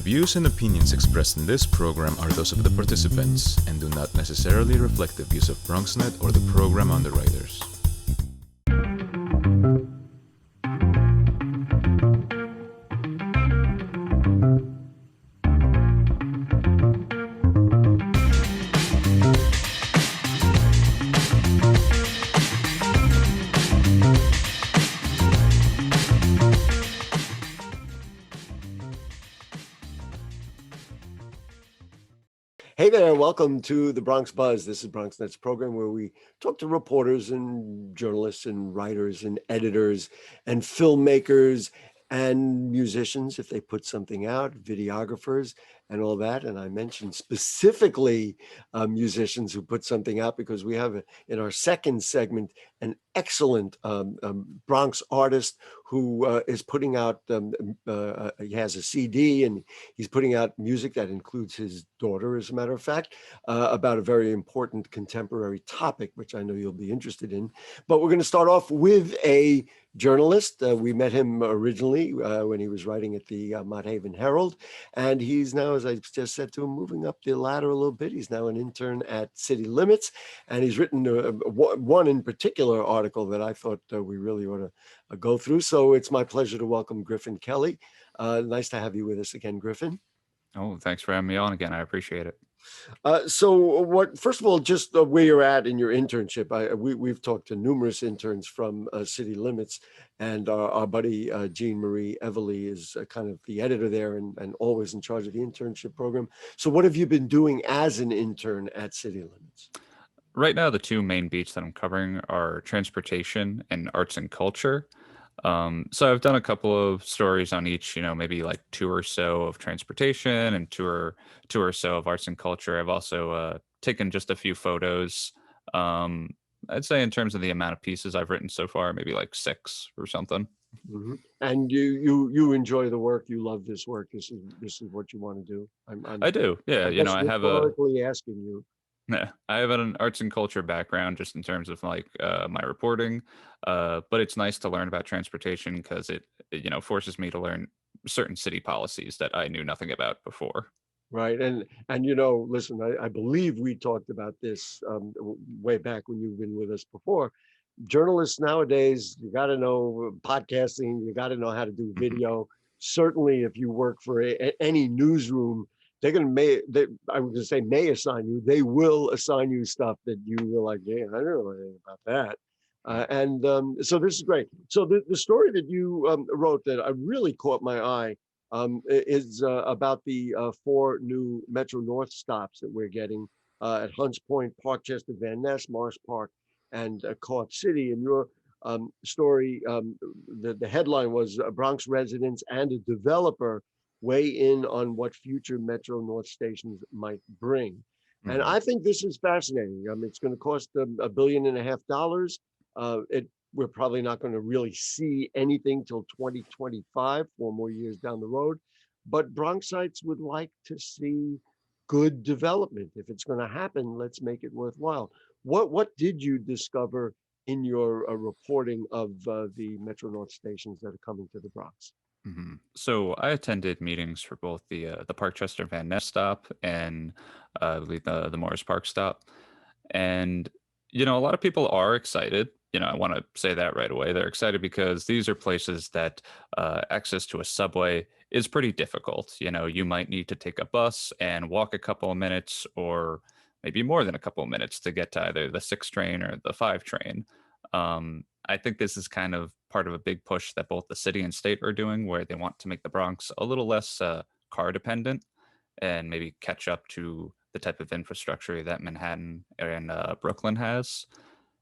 The views and opinions expressed in this program are those of the participants and do not necessarily reflect the views of BronxNet or the program underwriters. Hey there, welcome to the Bronx Buzz. This is BronxNet's program where we talk to reporters and journalists and writers and editors and filmmakers and musicians if they put something out, videographers and all that. And I mentioned specifically musicians who put something out because we have in our second segment an excellent Bronx artist who is putting out, he has a CD and he's putting out music that includes his daughter, as a matter of fact, about a very important contemporary topic, which I know you'll be interested in. But we're going to start off with a journalist. We met him originally when he was writing at the Mott Haven Herald. And he's now, as I just said to him, moving up the ladder a little bit. He's now an intern at City Limits. And he's written one in particular article that I thought we really ought to go through. So it's my pleasure to welcome Griffin Kelly. Nice to have you with us again, Griffin. Oh, thanks for having me on again. I appreciate it. First of all, just where you're at in your internship. We've talked to numerous interns from City Limits, and our buddy Jean Marie Everly is kind of the editor there and always in charge of the internship program. So what have you been doing as an intern at City Limits? Right now, the two main beats that I'm covering are transportation and arts and culture. So I've done a couple of stories on each, maybe like two or so of transportation and two or so of arts and culture. I've also taken just a few photos. I'd say in terms of the amount of pieces I've written so far, maybe like 6 or something. Mm-hmm. And you enjoy the work. You love this work. This is what you want to do. I do. Yeah. I have asking you. I have an arts and culture background just in terms of like my reporting, but it's nice to learn about transportation because it forces me to learn certain city policies that I knew nothing about before. Right. And listen, I believe we talked about this way back when you've been with us before. Journalists nowadays, you got to know podcasting, you got to know how to do video. Certainly, if you work for any newsroom, they're going to may assign you. They will assign you stuff that you were like, yeah, I don't know anything about that. So this is great. So the story that you wrote that I really caught my eye is about the 4 new Metro North stops that we're getting at Hunts Point, Parkchester, Van Ness, Morris Park, and Court City. And your story, the headline was Bronx residents and a developer weigh in on what future Metro North stations might bring. Mm-hmm. And I think this is fascinating. I mean, it's going to cost $1.5 billion. We're probably not going to really see anything till 2025, 4 more years down the road. But Bronxites would like to see good development. If it's going to happen, let's make it worthwhile. What did you discover in your reporting of the Metro North stations that are coming to the Bronx? Mm-hmm. So I attended meetings for both the Parkchester Van Ness stop and I believe the Morris Park stop. And, a lot of people are excited. I want to say that right away. They're excited because these are places that access to a subway is pretty difficult. You might need to take a bus and walk a couple of minutes or maybe more than a couple of minutes to get to either the 6 train or the 5 train. I think this is kind of part of a big push that both the city and state are doing, where they want to make the Bronx a little less car dependent and maybe catch up to the type of infrastructure that Manhattan and Brooklyn has.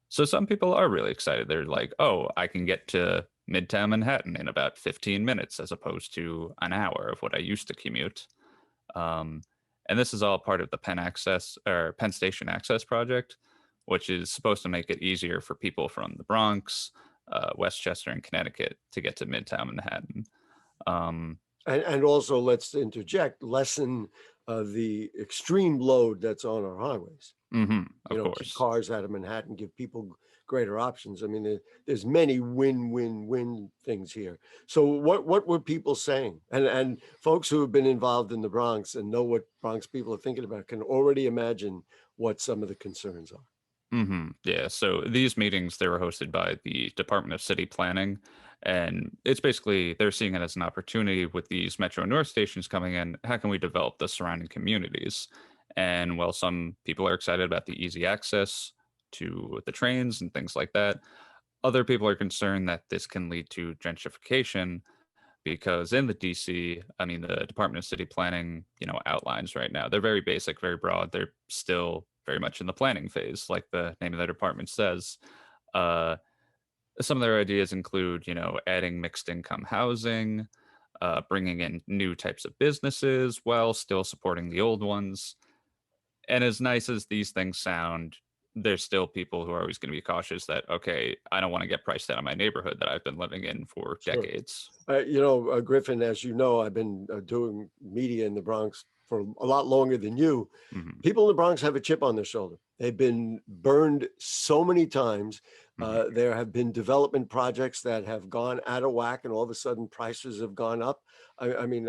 So some people are really excited. They're like, oh, I can get to Midtown Manhattan in about 15 minutes as opposed to an hour of what I used to commute. And this is all part of the Penn Station Access project, which is supposed to make it easier for people from the Bronx, Westchester, and Connecticut to get to Midtown Manhattan. And also, let's interject, lessen the extreme load that's on our highways. Mm-hmm, of course. Keep cars out of Manhattan, give people greater options. I mean, there's many win-win-win things here. So what were people saying? And folks who have been involved in the Bronx and know what Bronx people are thinking about can already imagine what some of the concerns are. Yeah, so these meetings, they were hosted by the Department of City Planning, and it's basically they're seeing it as an opportunity with these Metro North stations coming in. How can we develop the surrounding communities? And while some people are excited about the easy access to the trains and things like that, other people are concerned that this can lead to gentrification because in the DC, I mean, the Department of City Planning, outlines right now, they're very basic, very broad. They're still very much in the planning phase, like the name of the department says. Uh, some of their ideas include, adding mixed income housing, bringing in new types of businesses while still supporting the old ones. And as nice as these things sound, there's still people who are always going to be cautious that, okay, I don't want to get priced out of my neighborhood that I've been living in for Sure. decades. Griffin, as you know, I've been doing media in the Bronx for a lot longer than you. People in the Bronx have a chip on their shoulder. They've been burned so many times. There have been development projects that have gone out of whack, and all of a sudden prices have gone up. I mean,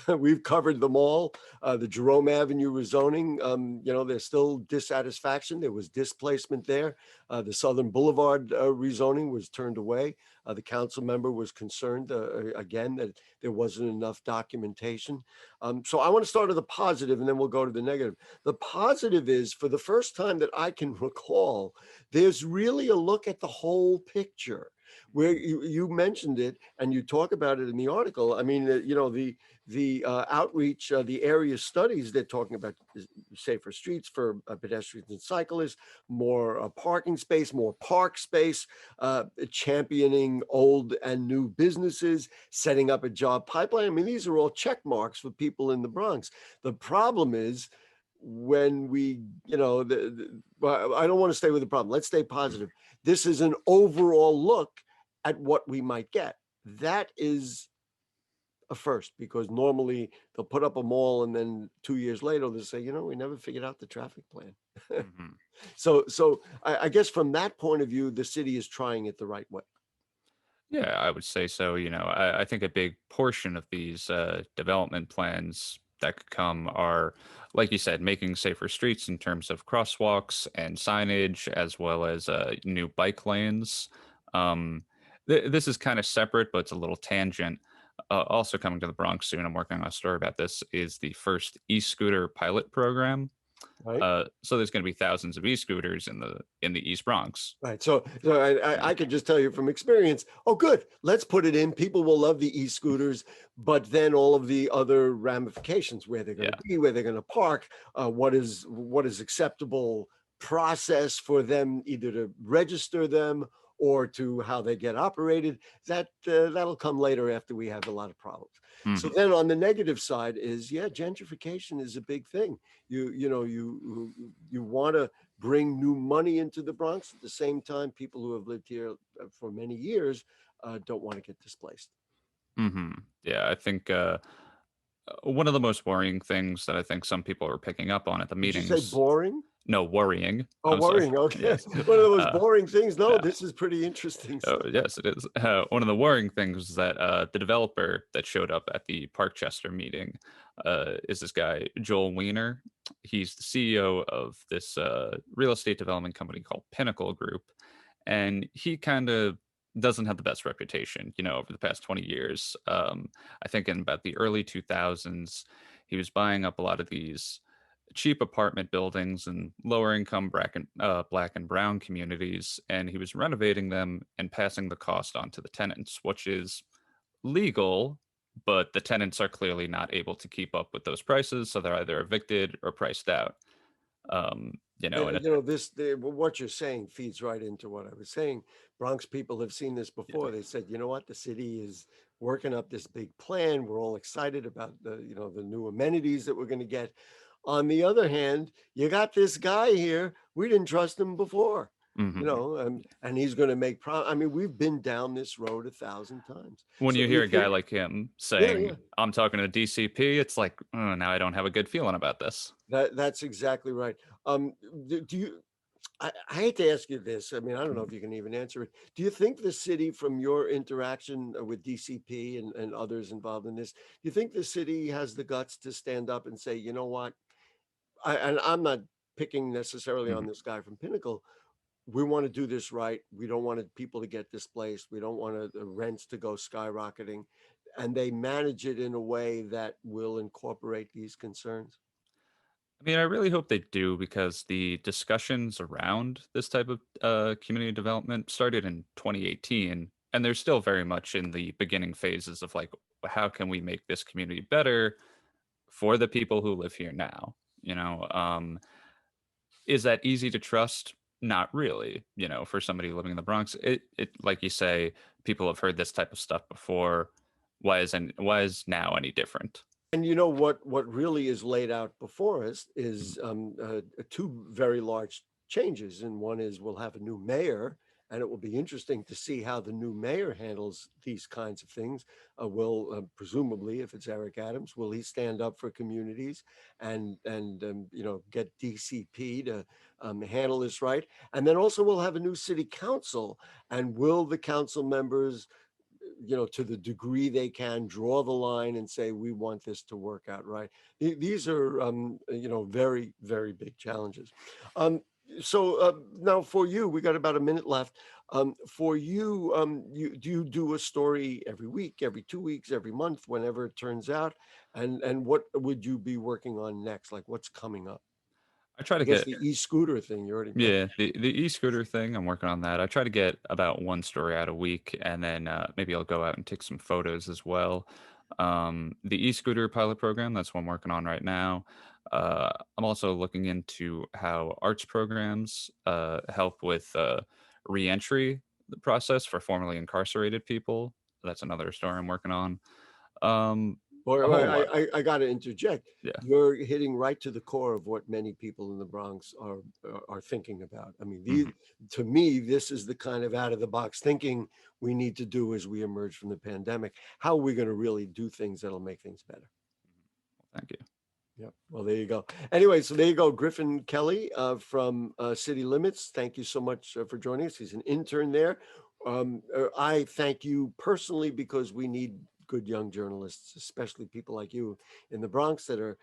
we've covered them all. The Jerome Avenue rezoning, there's still dissatisfaction. There was displacement there. The Southern Boulevard rezoning was turned away. The council member was concerned again that there wasn't enough documentation. So I want to start with the positive, and then we'll go to the negative. The positive is, for the first time that I can recall, there's really a look at the whole picture. Where you mentioned it and you talk about it in the article. I mean, the outreach, the area studies, they're talking about safer streets for pedestrians and cyclists, more parking space, more park space, championing old and new businesses, setting up a job pipeline. I mean, these are all check marks for people in the Bronx. The problem is when we, I don't want to stay with the problem. Let's stay positive. This is an overall look at what we might get. That is a first, because normally they'll put up a mall and then 2 years later they'll say, we never figured out the traffic plan. So I guess from that point of view, the city is trying it the right way. Yeah, I would say so. I think a big portion of these development plans that could come are, like you said, making safer streets in terms of crosswalks and signage, as well as new bike lanes. This is kind of separate, but it's a little tangent. Also coming to the Bronx soon, I'm working on a story about this, is the first e-scooter pilot program. Right. So there's going to be thousands of e-scooters in the East Bronx. Right. So I could just tell you from experience, oh, good, let's put it in. People will love the e-scooters, but then all of the other ramifications, where they're going to be, where they're going to park, what is acceptable process for them either to register them or to how they get operated, that'll come later after we have a lot of problems. So then on the negative side is, gentrification is a big thing. You want to bring new money into the Bronx. At the same time, people who have lived here for many years don't want to get displaced. Yeah, I think one of the most worrying things that I think some people are picking up on at the meetings. Did you say boring? No, worrying. Oh, worrying. Okay. Yes. One of the most boring things. No, this is pretty interesting. Oh, yes, it is. One of the worrying things is that the developer that showed up at the Parkchester meeting is this guy, Joel Wiener. He's the CEO of this real estate development company called Pinnacle Group. And he kind of doesn't have the best reputation, over the past 20 years. I think in about the early 2000s, he was buying up a lot of these cheap apartment buildings in lower income black and brown communities, and he was renovating them and passing the cost on to the tenants, which is legal, but the tenants are clearly not able to keep up with those prices, so they're either evicted or priced out. What you're saying feeds right into what I was saying. Bronx people have seen this before. They said, what, the city is working up this big plan. We're all excited about the new amenities that we're going to get. On the other hand, you got this guy here. We didn't trust him before, and he's going to make I mean, we've been down this road 1,000 times. When you hear a guy like him saying, I'm talking to DCP, it's like, now I don't have a good feeling about this. That's exactly right. I hate to ask you this. I mean, I don't know if you can even answer it. Do you think the city, from your interaction with DCP and others involved in this, do you think the city has the guts to stand up and say, you know what? And I'm not picking necessarily on Mhm. this guy from Pinnacle. We want to do this right. We don't want people to get displaced. We don't want the rents to go skyrocketing. And they manage it in a way that will incorporate these concerns. I mean, I really hope they do because the discussions around this type of community development started in 2018, and they're still very much in the beginning phases of like, how can we make this community better for the people who live here now? You know, is that easy to trust? Not really. You know, for somebody living in the Bronx, it like you say, people have heard this type of stuff before. Why is now any different? And you know what really is laid out before us is two very large changes. And one is we'll have a new mayor, and it will be interesting to see how the new mayor handles these kinds of things. Presumably, if it's Eric Adams, will he stand up for communities and get DCP to handle this right? And then also we'll have a new city council, and will the council members, to the degree they can, draw the line and say, we want this to work out right. These are, very, very big challenges. So now for you, we got about a minute left. For you, do you do a story every week, every 2 weeks, every month, whenever it turns out? And what would you be working on next? Like, what's coming up? I try I to guess get the e-scooter thing you already mentioned. Yeah, the e-scooter thing, I'm working on that. I try to get about one story out a week, and then maybe I'll go out and take some photos as well. The e-scooter pilot program, that's what I'm working on right now. I'm also looking into how arts programs help with reentry the process for formerly incarcerated people. That's another story I'm working on. A Or whole lot. I got to interject. Yeah. You're hitting right to the core of what many people in the Bronx are thinking about. I mean, to me, this is the kind of out of the box thinking we need to do as we emerge from the pandemic. How are we going to really do things that'll make things better? Thank you. Yeah. Well, there you go. Anyway, so there you go. Griffin Kelly from City Limits. Thank you so much for joining us. He's an intern there. I thank you personally because we need good young journalists, especially people like you in the Bronx that are,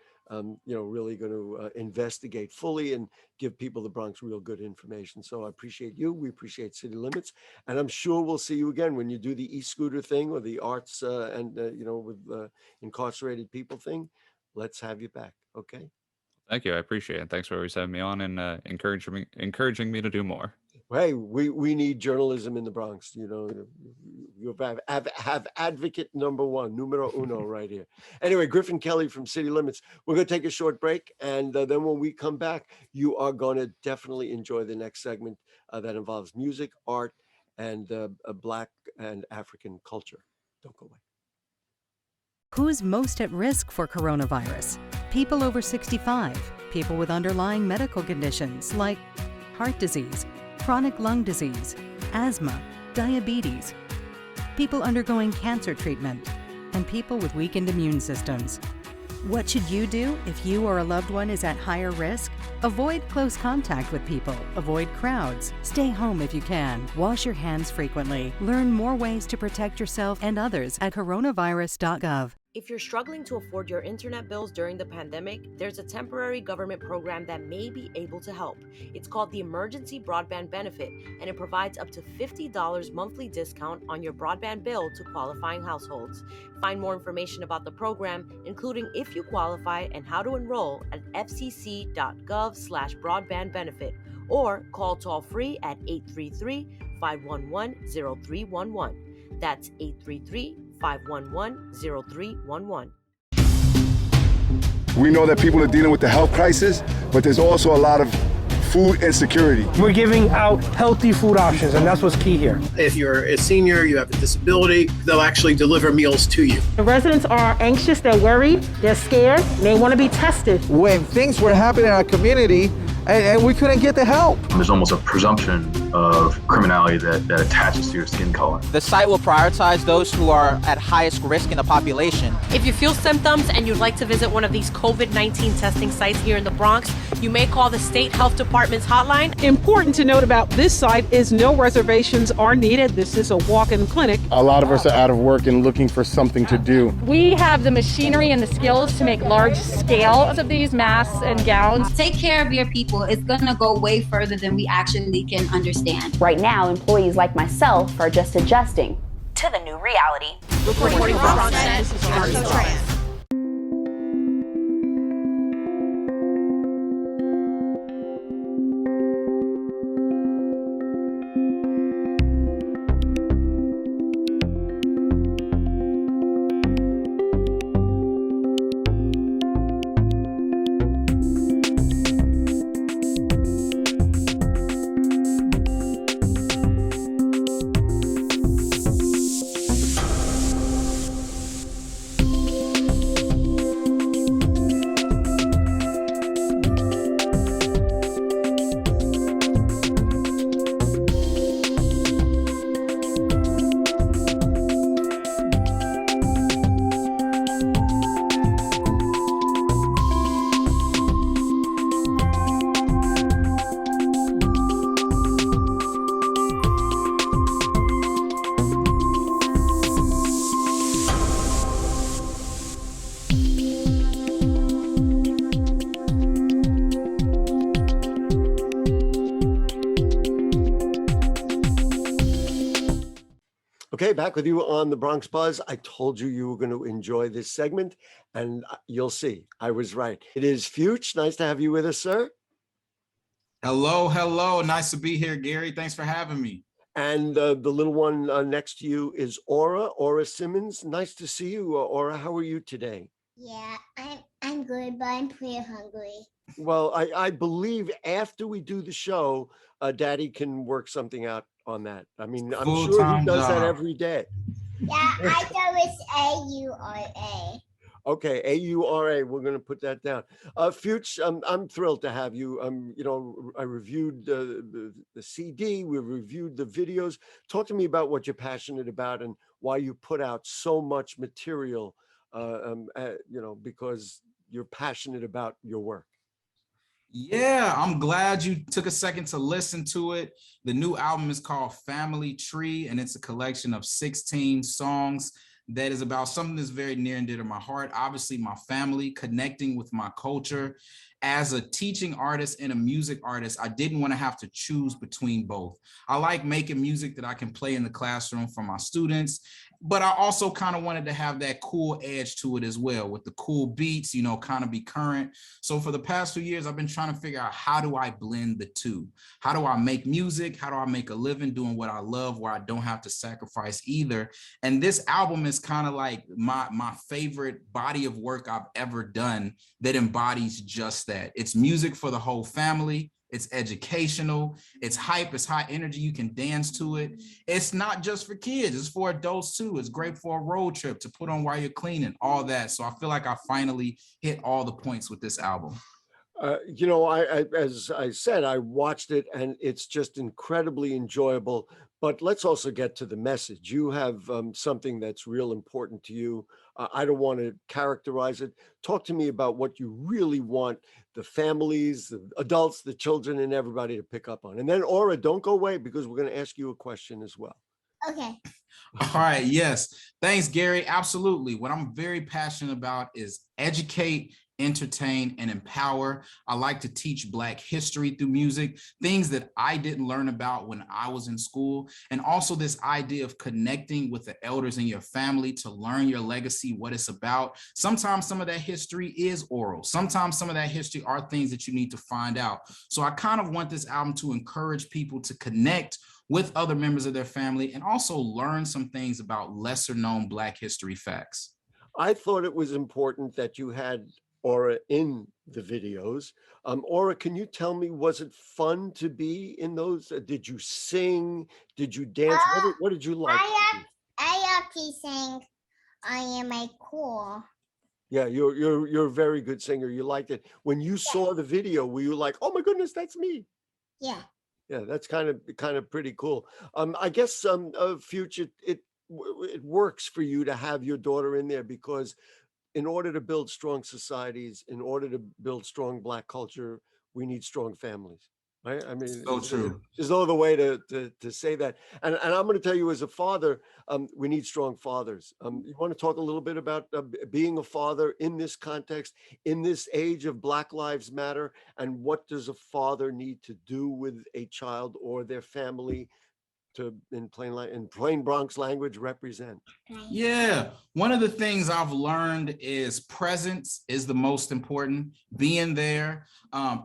really going to investigate fully and give people the Bronx real good information. So I appreciate you. We appreciate City Limits, and I'm sure we'll see you again when you do the e-scooter thing or the arts with incarcerated people thing. Let's have you back. Okay. Thank you. I appreciate it. Thanks for always having me on and encouraging me to do more. Hey, we need journalism in the Bronx. You have advocate numero uno right here. Anyway, Griffin Kelly from City Limits. We're going to take a short break, and then when we come back, you are going to definitely enjoy the next segment that involves music, art, and Black and African culture. Don't go away. Who's most at risk for coronavirus? People over 65, people with underlying medical conditions like heart disease, chronic lung disease, asthma, diabetes, people undergoing cancer treatment, and people with weakened immune systems. What should you do if you or a loved one is at higher risk? Avoid close contact with people, avoid crowds, stay home if you can, wash your hands frequently, learn more ways to protect yourself and others at coronavirus.gov. If you're struggling to afford your internet bills during the pandemic, there's a temporary government program that may be able to help. It's called the Emergency Broadband Benefit, and it provides up to $50 monthly discount on your broadband bill to qualifying households. Find more information about the program, including if you qualify and how to enroll, at fcc.gov/broadbandbenefit, or call toll-free at 833-511-0311. That's 833-511-0311. We know that people are dealing with the health crisis, but there's also a lot of food insecurity. We're giving out healthy food options, and that's what's key here. If you're a senior, you have a disability, they'll actually deliver meals to you. The residents are anxious, they're worried, they're scared, they want to be tested. When things were happening in our community and we couldn't get the help. There's almost a presumption of criminality that attaches to your skin color. The site will prioritize those who are at highest risk in the population. If you feel symptoms and you'd like to visit one of these COVID-19 testing sites here in the Bronx, you may call the State Health Department's hotline. Important to note about this site is no reservations are needed. This is a walk-in clinic. A lot of us are out of work and looking for something to do. We have the machinery and the skills to make large scales of these masks and gowns. Take care of your people. It's going to go way further than we actually can understand. Right now, employees like myself are just adjusting To the new reality. Reporting from Bronxnet, this is Tran. Okay, back with you on the Bronx Buzz. I told you you were going to enjoy this segment, and you'll see. I was right. It is Fyütch. Nice to have you with us, sir. Hello, hello. Nice to be here, Gary. Thanks for having me. And the little one next to you is Aura Simmons. Nice to see you, Aura. How are you today? Yeah, I'm good, but I'm pretty hungry. Well, I believe after we do the show, Daddy can work something out on that. I mean, I'm sure he does that every day. Yeah, I thought it's A-U-R-A. Okay, A-U-R-A. We're going to put that down. Fyütch, I'm thrilled to have you. You know, I reviewed the CD. We reviewed the videos. Talk to me about what you're passionate about and why you put out so much material. You know, because you're passionate about your work. Yeah, I'm glad you took a second to listen to it. The new album is called Family Tree, and it's a collection of 16 songs that is about something that's very near and dear to my heart. Obviously, my family, connecting with my culture. As a teaching artist and a music artist, I didn't want to have to choose between both. I like making music that I can play in the classroom for my students, but I also kind of wanted to have that cool edge to it as well, with the cool beats, you know, kind of be current. So for the past few years, I've been trying to figure out, how do I blend the two? How do I make music? How do I make a living doing what I love, where I don't have to sacrifice either? And this album is kind of like my favorite body of work I've ever done that embodies just that. It's music for the whole family. It's educational, it's hype, it's high energy, you can dance to it. It's not just for kids, it's for adults too. It's great for a road trip to put on while you're cleaning, all that. So I feel like I finally hit all the points with this album. You know, as I said, I watched it and it's just incredibly enjoyable. But let's also get to the message. You have something that's real important to you. I don't want to characterize it. Talk to me about what you really want the families, the adults, the children, and everybody to pick up on. And then, Aura, don't go away, because we're going to ask you a question as well. Okay. All right. Yes. Thanks, Gary. Absolutely. What I'm very passionate about is educate, entertain, and empower. I like to teach Black history through music, things that I didn't learn about when I was in school. And also this idea of connecting with the elders in your family to learn your legacy, what it's about. Sometimes some of that history is oral. Sometimes some of that history are things that you need to find out. So I kind of want this album to encourage people to connect with other members of their family and also learn some things about lesser known Black history facts. I thought it was important that you had Aura in the videos. Aura, can you tell me, was it fun to be in those? Did you sing? Did you dance? What did you like? I actually sang I Am a Cool. Yeah, you're a very good singer. You liked it. When you saw the video, were you like, oh my goodness, that's me? Yeah. Yeah, that's kind of pretty cool. I guess Fyütch, it works for you to have your daughter in there because in order to build strong societies, in order to build strong Black culture, we need strong families, right? I mean, So true. There's no other way to say that. And I'm going to tell you, as a father, we need strong fathers. You want to talk a little bit about being a father in this context, in this age of Black Lives Matter, and what does a father need to do with a child or their family to, in plain Bronx language, represent? Yeah, one of the things I've learned is presence is the most important. Being there,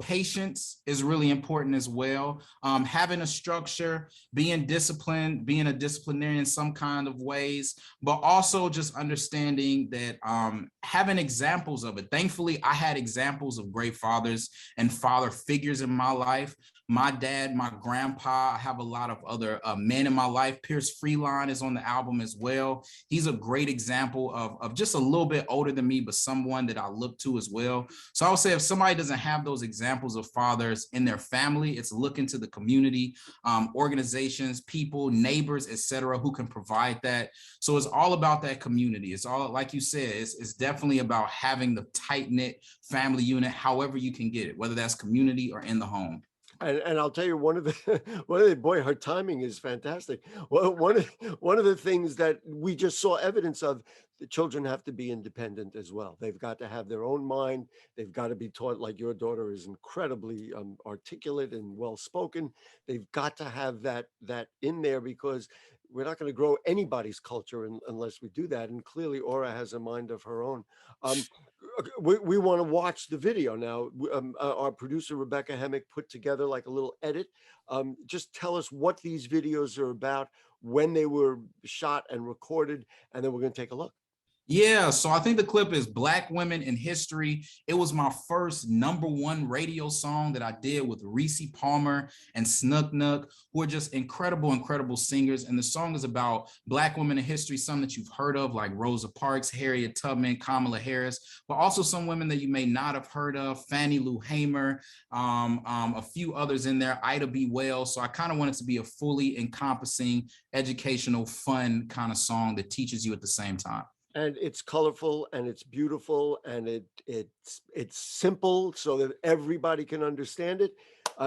patience is really important as well. Having a structure, being disciplined, being a disciplinarian in some kind of ways, but also just understanding that having examples of it. Thankfully, I had examples of great fathers and father figures in my life. My dad, my grandpa, I have a lot of other men in my life. Pierce Freeline is on the album as well. He's a great example of just a little bit older than me, but someone that I look to as well. So I would say if somebody doesn't have those examples of fathers in their family, it's looking to the community, organizations, people, neighbors, etc., who can provide that. So it's all about that community. It's all, like you said, it's definitely about having the tight-knit family unit, however you can get it, whether that's community or in the home. And I'll tell you, boy, her timing is fantastic. Well, one of the things that we just saw evidence of, the children have to be independent as well. They've got to have their own mind. They've got to be taught, like your daughter is incredibly articulate and well-spoken. They've got to have that in there, because we're not going to grow anybody's culture unless we do that. And clearly Aura has a mind of her own. We want to watch the video now. Our producer, Rebecca Hemick, put together like a little edit. Just tell us what these videos are about, when they were shot and recorded, and then we're going to take a look. Yeah, so I think the clip is Black Women in History. It was my first #1 radio song that I did with Reese Palmer and Snook Nook, who are just incredible singers. And the song is about Black women in history, some that you've heard of, like Rosa Parks, Harriet Tubman, Kamala Harris, but also some women that you may not have heard of, Fannie Lou Hamer, a few others in there, Ida B. Wells. So I kind of want it to be a fully encompassing, educational, fun kind of song that teaches you at the same time. And it's colorful and it's beautiful and it's simple so that everybody can understand it.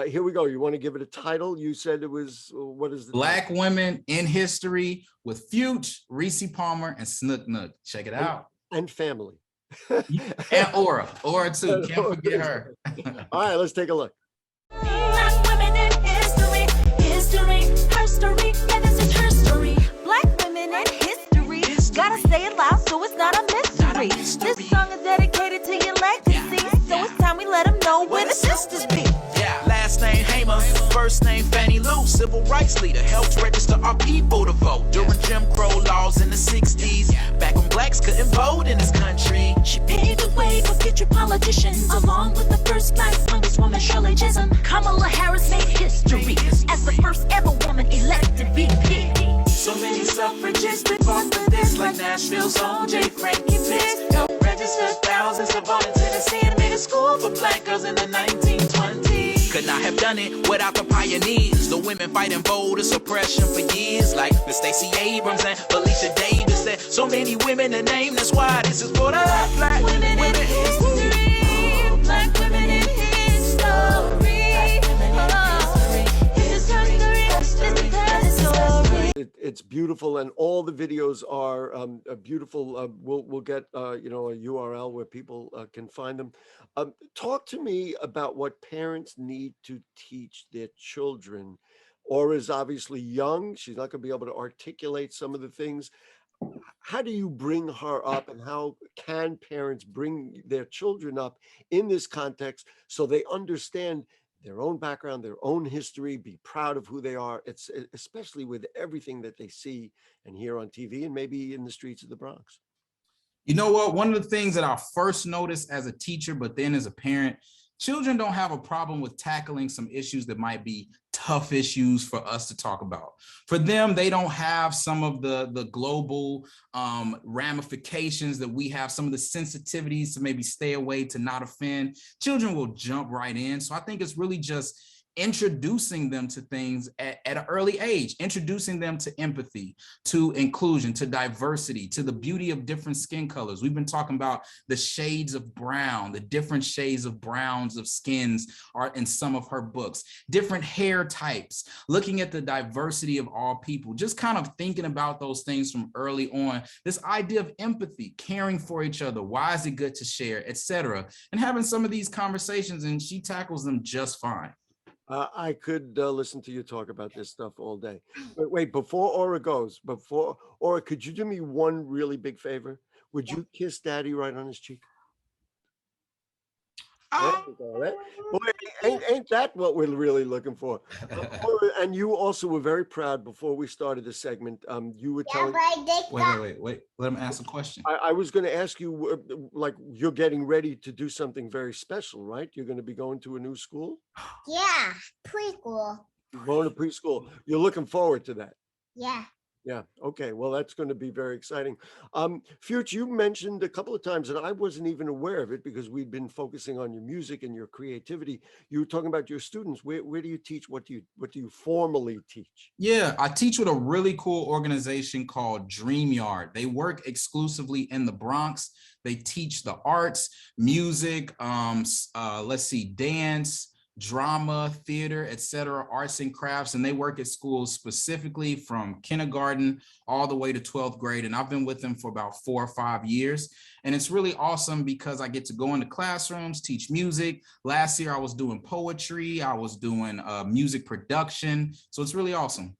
Here we go. You want to give it a title? You said it was, what is the Black Women in History with Fyütch, Reese Palmer, and Snook Nook. Check it out. And family. And Aura too. Can't forget her. All right, let's take a look. Black women in history, her story, yeah, this is her story. Black women in history. Gotta say it loud so it's not a mystery. This song is dedicated to your legacy, so it's time we let them know where the sisters be. Yeah, last name Hamer, first name Fannie Lou, civil rights leader, helped register our people to vote during Jim Crow laws in the 60s, back when blacks couldn't vote in this country. She paved the way for future politicians, along with the first Black Congresswoman Shirley Chisholm. Kamala Harris made history as the first ever woman elected VP. So many suffragists been fought for this, like Nashville's own J. Frankie Pitts. Helped register thousands to vote in Tennessee and made a school for black girls in the 1920s. Could not have done it without the pioneers, the women fighting voter suppression for years, like the Stacey Abrams and Felicia Davis. Said so many women to name, that's why this is for the Black women in history. Black women in history. It's beautiful, and all the videos are beautiful. We'll get a URL where people can find them. Talk to me about what parents need to teach their children. Aura's obviously young; she's not going to be able to articulate some of the things. How do you bring her up, and how can parents bring their children up in this context so they understand their own background, their own history, be proud of who they are? It's especially with everything that they see and hear on TV and maybe in the streets of the Bronx. You know what? One of the things that I first noticed as a teacher, but then as a parent, children don't have a problem with tackling some issues that might be tough issues for us to talk about. For them, they don't have some of the global ramifications that we have, some of the sensitivities to maybe stay away, to not offend. Children will jump right in. So I think it's really just introducing them to things at an early age, introducing them to empathy, to inclusion, to diversity, to the beauty of different skin colors. We've been talking about the shades of brown, the different shades of browns of skins are in some of her books, different hair types, looking at the diversity of all people, just kind of thinking about those things from early on. This idea of empathy, caring for each other, why is it good to share, etc., and having some of these conversations, and she tackles them just fine. I could listen to you talk about this stuff all day. But wait, before Aura goes, Aura, could you do me one really big favor? Would you kiss Daddy right on his cheek? Boy, ain't that what we're really looking for? And you also were very proud before we started the segment. You were telling. Wait. Let him ask a question. I was going to ask you, like, you're getting ready to do something very special, right? You're going to be going to a new school? Yeah, preschool. You're going to preschool. You're looking forward to that? Yeah. Yeah. Okay. Well, that's going to be very exciting. Fyütch, you mentioned a couple of times, and I wasn't even aware of it because we'd been focusing on your music and your creativity. You were talking about your students. Where do you teach? What do you formally teach? Yeah, I teach with a really cool organization called Dream Yard. They work exclusively in the Bronx. They teach the arts, music, dance, drama, theater, etc., arts and crafts, and they work at schools specifically from kindergarten all the way to 12th grade. And I've been with them for about 4 or 5 years. And it's really awesome because I get to go into classrooms, teach music. Last year, I was doing poetry. I was doing music production. So it's really awesome.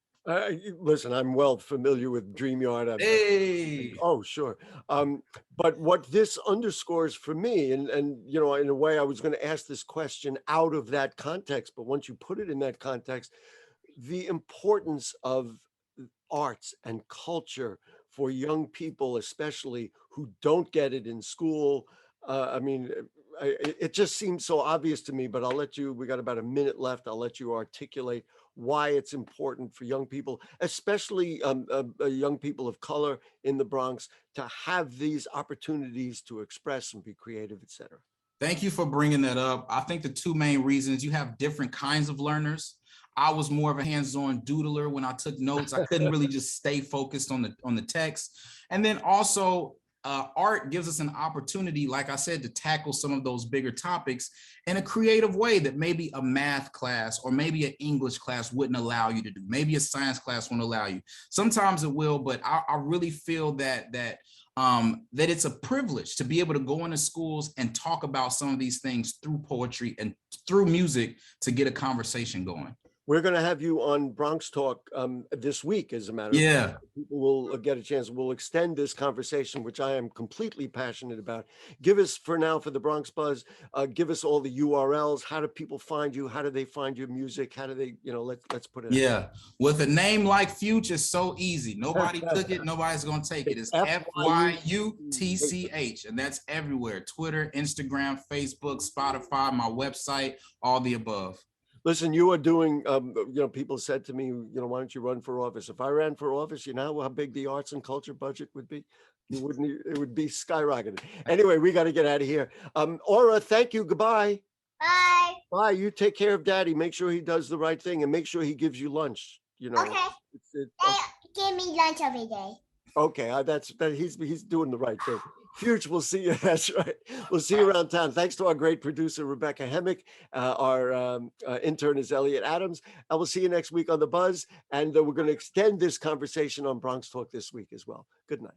Listen, I'm well familiar with Dream Yard. Hey. Oh, sure. But what this underscores for me, and you know, in a way, I was going to ask this question out of that context, but once you put it in that context, the importance of arts and culture for young people, especially who don't get it in school. I mean, it just seems so obvious to me, but I'll let you, we got about a minute left. I'll let you articulate why it's important for young people, especially young people of color in the Bronx, to have these opportunities to express and be creative, etc. Thank you for bringing that up. I think the two main reasons, you have different kinds of learners. I was more of a hands-on doodler when I took notes. I couldn't really just stay focused on the text. And then also, art gives us an opportunity, like I said, to tackle some of those bigger topics in a creative way that maybe a math class or maybe an English class wouldn't allow you to do. Maybe a science class won't allow you. Sometimes it will, but I really feel that it's a privilege to be able to go into schools and talk about some of these things through poetry and through music to get a conversation going. We're going to have you on Bronx Talk this week, as a matter of fact. People will get a chance. We'll extend this conversation, which I am completely passionate about. Give us, for now, for the Bronx Buzz, give us all the URLs. How do people find you? How do they find your music? How do they, you know, let's put it out. With a name like Fyütch, it's so easy. Nobody took it. Nobody's going to take it. It's Fyütch, and that's everywhere. Twitter, Instagram, Facebook, Spotify, my website, all the above. Listen, you are doing, you know, people said to me, you know, why don't you run for office? If I ran for office, you know how big the arts and culture budget would be? You wouldn't, it would be skyrocketing. Anyway, we got to get out of here. Aura, thank you. Goodbye. Bye. Bye. You take care of Daddy. Make sure he does the right thing and make sure he gives you lunch. You know. Okay. Give me lunch every day. Okay, he's doing the right thing. Fyütch, we'll see you. That's right. We'll see you around town. Thanks to our great producer, Rebecca Hemick. Our intern is Elliot Adams. I will see you next week on The Buzz. And we're going to extend this conversation on Bronx Talk this week as well. Good night.